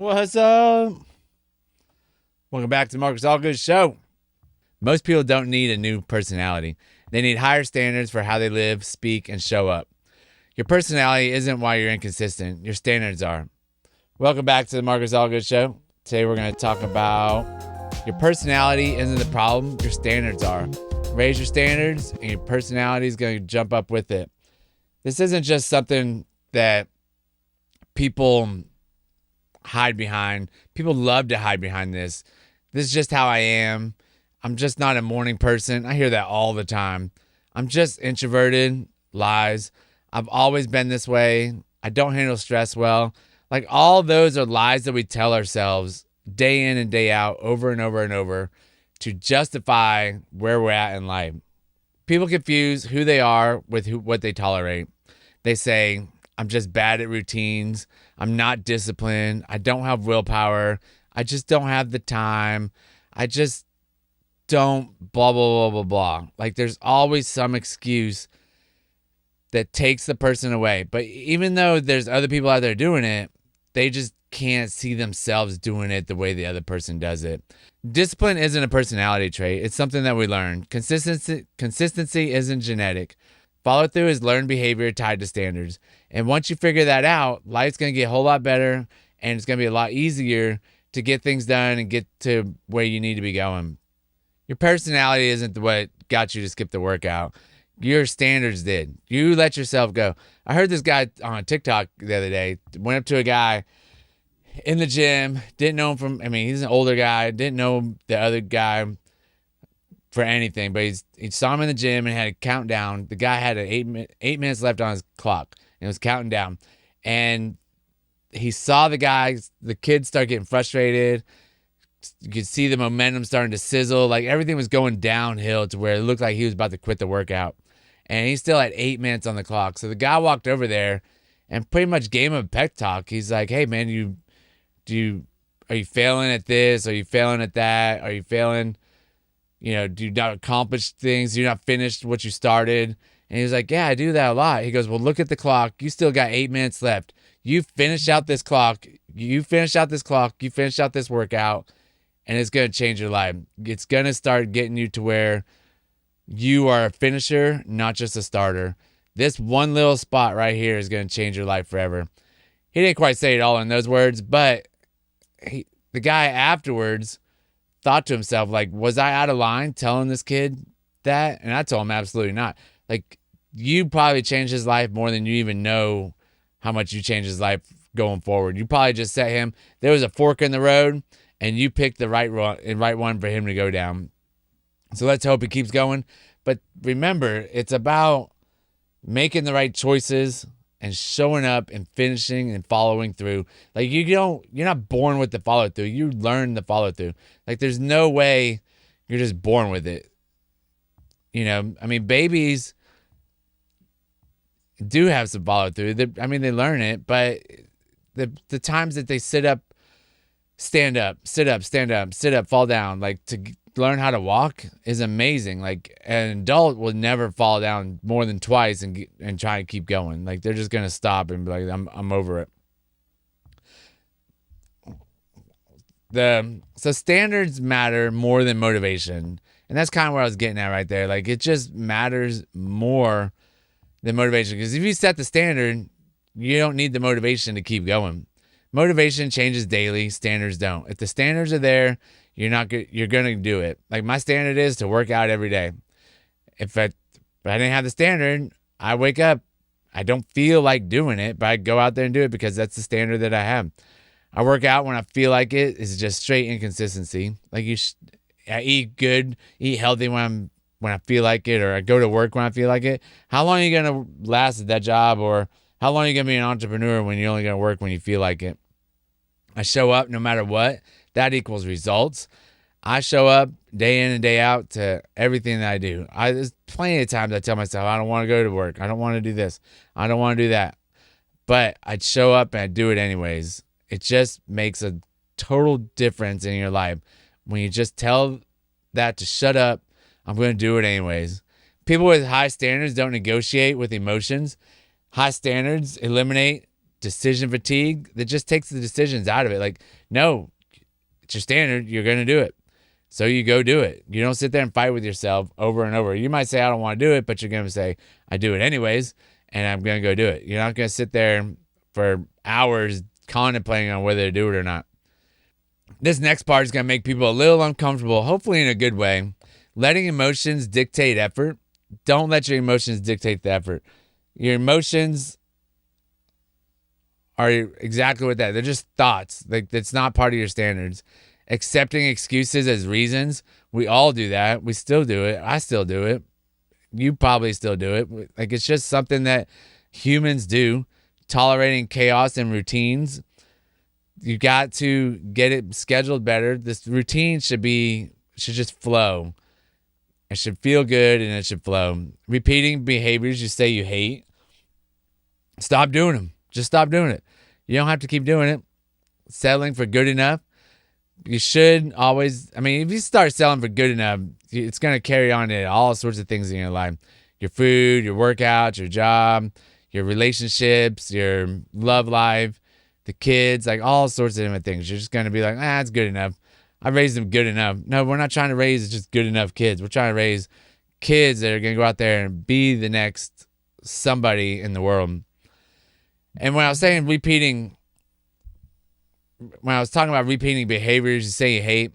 What's up? Welcome back to the Marcus Allgood Show. Most people don't need a new personality. They need higher standards for how they live, speak, and show up. Your personality isn't why you're inconsistent. Your standards are. Welcome back to the Marcus Allgood Show. Today we're going to talk about your personality isn't the problem. Your standards are. Raise your standards and your personality is going to jump up with it. This isn't just something that people hide behind. People love to hide behind this. This is just how I am. I'm just not a morning person. I hear that all the time. I'm just introverted. Lies. I've always been this way. I don't handle stress well. Like, all those are lies that we tell ourselves day in and day out, over and over and over, to justify where we're at in life. People confuse who they are with what they tolerate. They say, I'm just bad at routines. I'm not disciplined. I don't have willpower. I just don't have the time. I just don't blah, blah, blah, blah, blah. Like, there's always some excuse that takes the person away. But even though there's other people out there doing it, they just can't see themselves doing it the way the other person does it. Discipline isn't a personality trait. It's something that we learn. Consistency isn't genetic. Follow through is learned behavior tied to standards. And once you figure that out, life's going to get a whole lot better, and it's going to be a lot easier to get things done and get to where you need to be going. Your personality isn't what got you to skip the workout. Your standards did. You let yourself go. I heard this guy on TikTok the other day, went up to a guy in the gym, didn't know him he's an older guy, didn't know the other guy for anything, but he saw him in the gym and had a countdown. The guy had 8 minutes left on his clock and was counting down. And he saw the kids start getting frustrated. You could see the momentum starting to sizzle. Like, everything was going downhill to where it looked like he was about to quit the workout. And he still had 8 minutes on the clock. So the guy walked over there and pretty much gave him a pep talk. He's like, hey, man, are you failing at this? Are you failing at that? Are you failing? Do you not accomplish things? Do you not finish what you started? And he was like, yeah, I do that a lot. He goes, well, look at the clock. You still got 8 minutes left. You finish out this clock. You finish out this clock. You finish out this workout. And it's going to change your life. It's going to start getting you to where you are a finisher, not just a starter. This one little spot right here is going to change your life forever. He didn't quite say it all in those words, but the guy afterwards thought to himself, like, was I out of line telling this kid that? And I told him absolutely not. Like, you probably changed his life more than you even know how much you changed his life going forward. You probably just set him, there was a fork in the road, and you picked the right one for him to go down. So let's hope he keeps going. But remember, it's about making the right choices and showing up and finishing and following through. Like, you're not born with the follow through. You learn the follow through. Like, there's no way you're just born with it. Babies do have some follow through. They learn it, but the times that they sit up, stand up, sit up, stand up, sit up, fall down, like, to learn how to walk is amazing. Like, an adult will never fall down more than twice and try to keep going. Like, they're just gonna stop and be like, I'm over it. So standards matter more than motivation, and that's kind of where I was getting at right there. Like, it just matters more than motivation, because if you set the standard, you don't need the motivation to keep going. Motivation changes daily. Standards don't. If the standards are there, you're going to do it. Like, my standard is to work out every day. If I didn't have the standard, I wake up, I don't feel like doing it, but I go out there and do it because that's the standard that I have. I work out when I feel like it. It's just straight inconsistency. Like, I eat good, eat healthy when I feel like it, or I go to work when I feel like it. How long are you going to last at that job, or how long are you going to be an entrepreneur when you're only going to work when you feel like it? I show up no matter what. That equals results. I show up day in and day out to everything that I do. There's plenty of times I tell myself, I don't want to go to work. I don't want to do this. I don't want to do that. But I'd show up and I'd do it anyways. It just makes a total difference in your life when you just tell that to shut up. I'm going to do it anyways. People with high standards don't negotiate with emotions. High standards eliminate decision fatigue that just takes the decisions out of it. Like, no, it's your standard. You're going to do it. So you go do it. You don't sit there and fight with yourself over and over. You might say, I don't want to do it, but you're going to say, I do it anyways, and I'm going to go do it. You're not going to sit there for hours contemplating on whether to do it or not. This next part is going to make people a little uncomfortable, hopefully in a good way. Letting emotions dictate effort. Don't let your emotions dictate the effort. Your emotions are exactly what that. They're just thoughts. Like, that's not part of your standards. Accepting excuses as reasons. We all do that. We still do it. I still do it. You probably still do it. Like, it's just something that humans do. Tolerating chaos and routines. You got to get it scheduled better. This routine should just flow. It should feel good and it should flow. Repeating behaviors you say you hate. Stop doing them. Just stop doing it. You don't have to keep doing it. Settling for good enough. You should always, if you start selling for good enough, it's going to carry on to all sorts of things in your life. Your food, your workouts, your job, your relationships, your love life, the kids, like all sorts of different things. You're just going to be like, it's good enough. I raised them good enough. No, we're not trying to raise just good enough kids. We're trying to raise kids that are going to go out there and be the next somebody in the world. And when I was saying when I was talking about repeating behaviors you say you hate,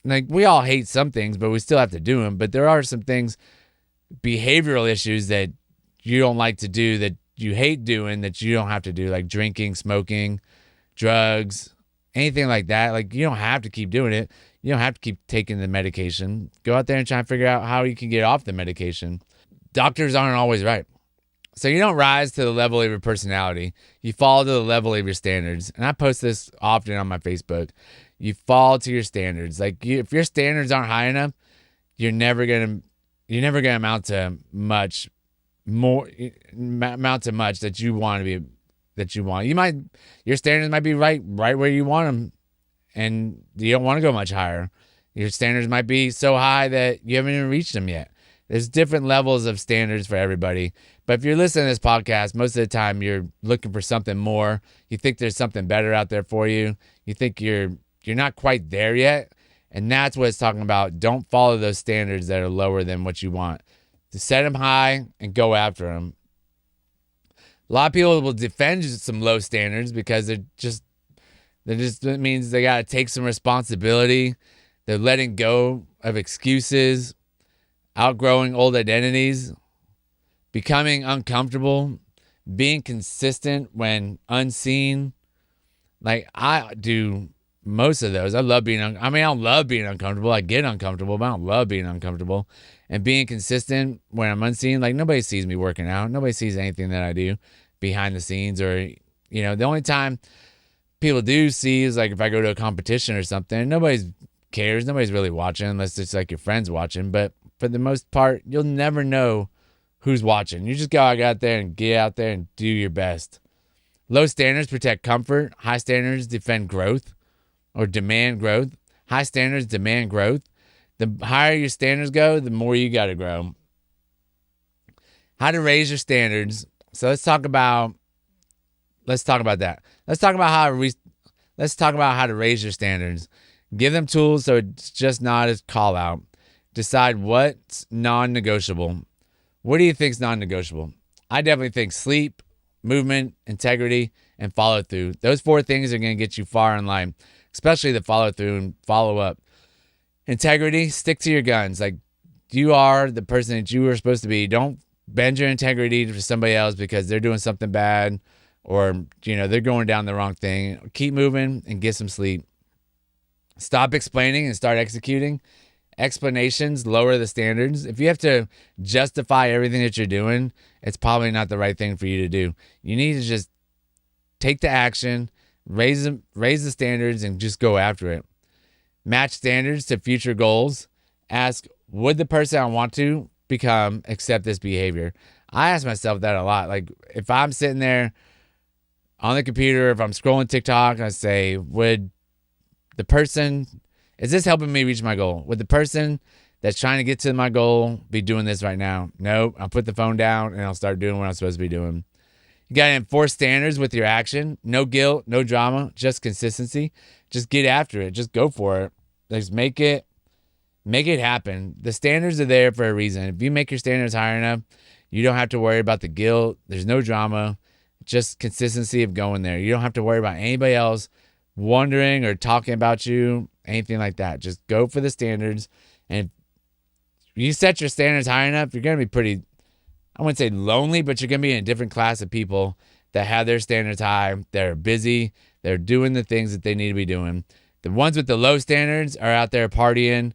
like, we all hate some things, but we still have to do them. But there are some things, behavioral issues that you don't like to do, that you hate doing, that you don't have to do, like drinking, smoking, drugs, anything like that. Like, you don't have to keep doing it. You don't have to keep taking the medication. Go out there and try and figure out how you can get off the medication. Doctors aren't always right. So you don't rise to the level of your personality. You fall to the level of your standards. And I post this often on my Facebook. You fall to your standards. Like, if your standards aren't high enough, you're never gonna amount to much that you want to be, that you want. Your standards might be right where you want them, and you don't want to go much higher. Your standards might be so high that you haven't even reached them yet. There's different levels of standards for everybody. But if you're listening to this podcast, most of the time you're looking for something more. You think there's something better out there for you. You think you're not quite there yet. And that's what it's talking about. Don't follow those standards that are lower than what you want. To set them high and go after them. A lot of people will defend some low standards because it means they got to take some responsibility. They're letting go of excuses, outgrowing old identities, becoming uncomfortable, being consistent when unseen. Like, I do most of those. I love being, I don't love being uncomfortable. I get uncomfortable, but I don't love being uncomfortable. And being consistent when I'm unseen. Like, nobody sees me working out. Nobody sees anything that I do behind the scenes. Or, the only time people do see is like if I go to a competition or something. Nobody cares. Nobody's really watching unless it's like your friends watching. But for the most part, you'll never know who's watching. You just go out there and get out there and do your best. Low standards protect comfort. High standards defend growth or demand growth. High standards demand growth. The higher your standards go, the more you got to grow. How to raise your standards. So let's talk about that. Let's talk about how to raise your standards. Give them tools so it's just not a call out. Decide what's non-negotiable. What do you think is non-negotiable? I definitely think sleep, movement, integrity, and follow through. Those 4 things are going to get you far in life, especially the follow through and follow up. Integrity, stick to your guns. Like, you are the person that you were supposed to be. Don't bend your integrity for somebody else because they're doing something bad or, they're going down the wrong thing. Keep moving and get some sleep. Stop explaining and start executing. Explanations lower the standards. If you have to justify everything that you're doing, it's probably not the right thing for you to do. You need to just take the action, raise the standards, and just go after it. Match standards to future goals. Ask, would the person I want to become accept this behavior? I ask myself that a lot. Like, if I'm sitting there on the computer, if I'm scrolling TikTok, I say, is this helping me reach my goal? Would the person that's trying to get to my goal be doing this right now? Nope. I'll put the phone down and I'll start doing what I'm supposed to be doing. You got to enforce standards with your action. No guilt, no drama, just consistency. Just get after it. Just go for it. Just make it happen. The standards are there for a reason. If you make your standards high enough, you don't have to worry about the guilt. There's no drama. Just consistency of going there. You don't have to worry about anybody else wondering or talking about you, anything like that. Just go for the standards. And if you set your standards high enough, you're going to be pretty, I wouldn't say lonely, but you're going to be in a different class of people that have their standards high. They're busy. They're doing the things that they need to be doing. The ones with the low standards are out there partying,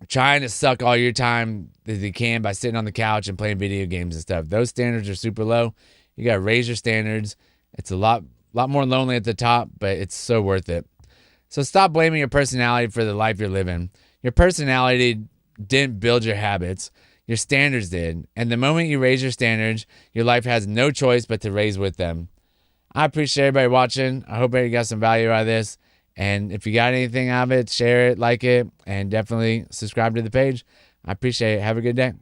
trying to suck all your time that they can by sitting on the couch and playing video games and stuff. Those standards are super low. You got to raise your standards. It's a lot more lonely at the top, but it's so worth it. So stop blaming your personality for the life you're living. Your personality didn't build your habits. Your standards did. And the moment you raise your standards, your life has no choice but to raise with them. I appreciate everybody watching. I hope everybody got some value out of this. And if you got anything out of it, share it, like it, and definitely subscribe to the page. I appreciate it. Have a good day.